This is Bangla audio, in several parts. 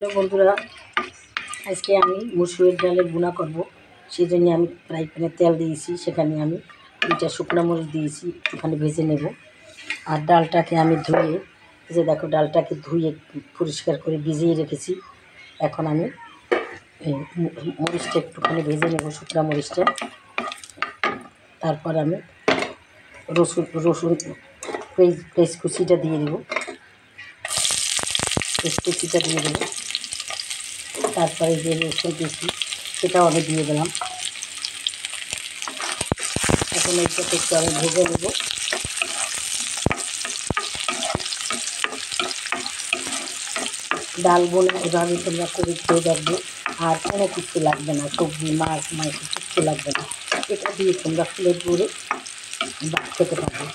তো বন্ধুরা, আজকে আমি মুসুরের ডালের ভুনা করব। সেই জন্য আমি ফ্রাই প্যানে তেল দিয়েছি, সেখানে আমি 2টা শুকনো মরিচ দিয়েছি, একটুখানি ভেজে নেব। আর ডালটাকে আমি ধুয়ে, যে দেখো ডালটাকে ধুয়ে পরিষ্কার করে ভিজিয়ে রেখেছি। এখন আমি মরিচটা একটুখানি ভেজে নেব, শুকনো মরিচটা। তারপর আমি রসুন পেস্ট কুচিটা দিয়ে দেবো, পেস্ট কুচিটা দিয়ে দেবো। তারপরে যে রসুন পেস্ট সেটাও আমি দিয়ে দিলাম। এখন এইটাকে একটু আমি ভেজে নেব। ডাল বোনা এভাবে তোমরা করে খেয়ে দেখবে, আর কোনো কিছু লাগবে না, সবজি মাছ মাংস কিচ্ছু লাগবে না। এটা দিয়ে তোমরা প্লেট ভরে ভাত খেতে পারবে,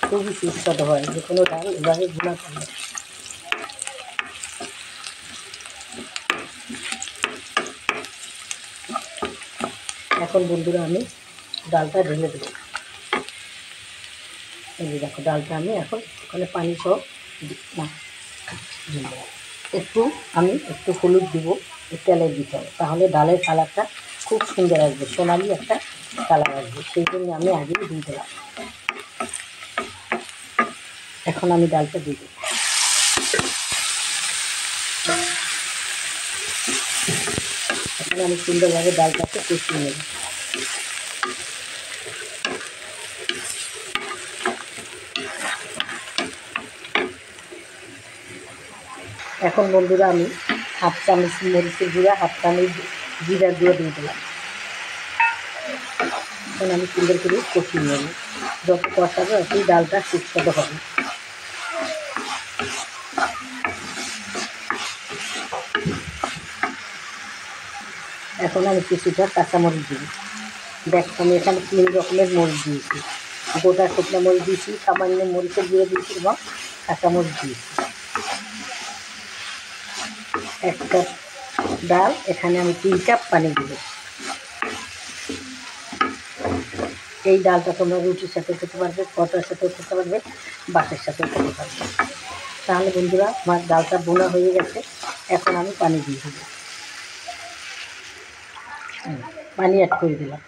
খুবই সুস্বাদু হয় যে কোনো ডাল এভাবে ভুনা করলে। এখন বন্ধুরা আমি ডালটা ঢেলে দেবো। এই যে দেখো ডালটা আমি এখন ওখানে পানি সহ না একটু হলুদ দিব তেলের ভিতরে, তাহলে ডালের কালারটা খুব সুন্দর আসবে, সোনালি একটা কালার আসবে। সেই জন্য আমি আগেই দিয়ে দিলাম। এখন আমি ডালটা দিয়ে দেবো। এখন আমি সুন্দরভাবে ডালটাকে কষিয়ে নেব। এখন বন্ধুরা আমি 1/2 চামচ মরিচের গুঁড়া, 1/2 চামচ জিরার গুঁড়ো দিয়ে দিলাম। এখন আমি সুন্দর করে কষিয়ে নেব। যত কষাবো এতই ডালটা সুস্বাদু হবে। এখন আমি কিছুটা কাঁচামরিচ দিই। দেখো আমি এখানে 3 রকমের মরিচ দিয়েছি, গোটা শুকনো মরিচ দিয়েছি, সামান্য মরিচের গুঁড়ো দিয়েছি এবং কাঁচামরিচ দিয়েছি। 1 কাপ ডাল, এখানে আমি 3 কাপ পানি দিব। এই ডালটা তোমরা রুটির সাথে খেতে পারবে, পরোটার সাথেও খেতে পারবে, ভাতের সাথেও খেতে পারবে। তাহলে বন্ধুরা আমার ডালটা বোনা হয়ে গেছে। এখন আমি পানি দিয়ে দেবো, পানি অ্যাড করে দিলাম।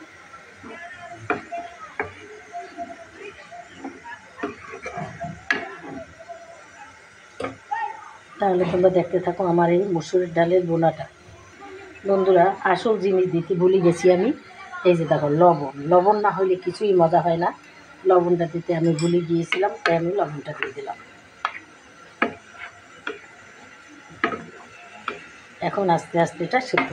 তাহলে তোমরা দেখতে থাকো আমার এই মসুরের ডালের বোনাটা। বন্ধুরা আসল জিনিস দিতে ভুলে গেছি আমি, এই যে দেখো লবণ না হলে কিছুই মজা হয় না। লবণটা দিতে আমি ভুলে গিয়েছিলাম, তাই আমি লবণটা দিয়ে দিলাম। এখন আস্তে আস্তে এটা সিদ্ধ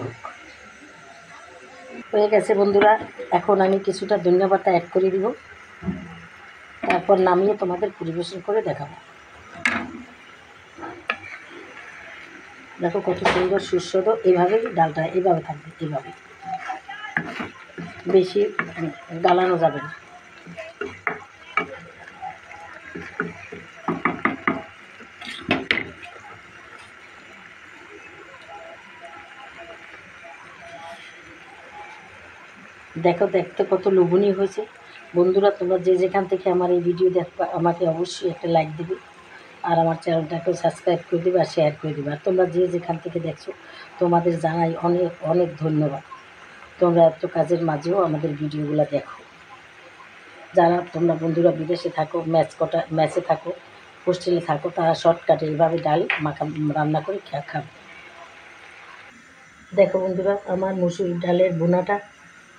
হয়ে গেছে বন্ধুরা। এখন আমি কিছুটা ধনিয়া পাতা অ্যাড করে দিব, তারপর নামিয়ে তোমাদের পরিবেশন করে দেখাবো। দেখো কত সুন্দর সুস্বাদু। এইভাবেই ডালটা এইভাবে থাকবে, এইভাবে বেশি গালানো যাবে না। দেখো দেখতে কত লোভনীয় হয়েছে। বন্ধুরা তোমরা যে যেখান থেকে আমার এই ভিডিও দেখবা আমাকে অবশ্যই একটা লাইক দেবে, আর আমার চ্যানেলটাকে সাবস্ক্রাইব করে দেবে আর শেয়ার করে দেবে। আর তোমরা যে যেখান থেকে দেখছো তোমাদের জানাই অনেক অনেক ধন্যবাদ। তোমরা এত কাজের মাঝেও আমাদের ভিডিওগুলো দেখো। যারা তোমরা বন্ধুরা বিদেশে থাকো, ম্যাচে থাকো, হোস্টেলে থাকো, তারা শর্টকাটে এইভাবে ডাল রান্না করে খাবে। দেখো বন্ধুরা আমার মসুর ডালের বোনাটা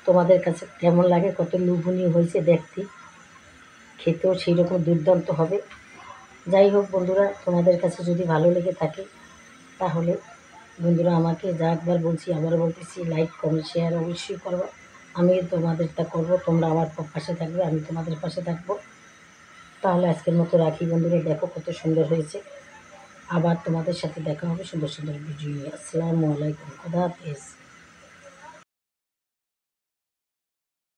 তোমাদের কাছে কেমন লাগে, কত লোভনীয় হয়েছে দেখতে, খেতেও সেই রকম দুর্দান্ত হবে। যাই হোক বন্ধুরা, তোমাদের কাছে যদি ভালো লেগে থাকে তাহলে বন্ধুরা আমাকে যা একবার বলছি আবার বলতেছি, লাইক কমেন্ট শেয়ার অবশ্যই করবো। আমি তোমাদের তা করবো, তোমরা আমার পাশে থাকবে, আমি তোমাদের পাশে থাকবো। তাহলে আজকের মতো রাখি বন্ধুরা, দেখো কত সুন্দর হয়েছে। আবার তোমাদের সাথে দেখা হবে সুন্দর সুন্দর ভিডিও নিয়ে। আসসালামু আলাইকুম, খুদা হাফেজ।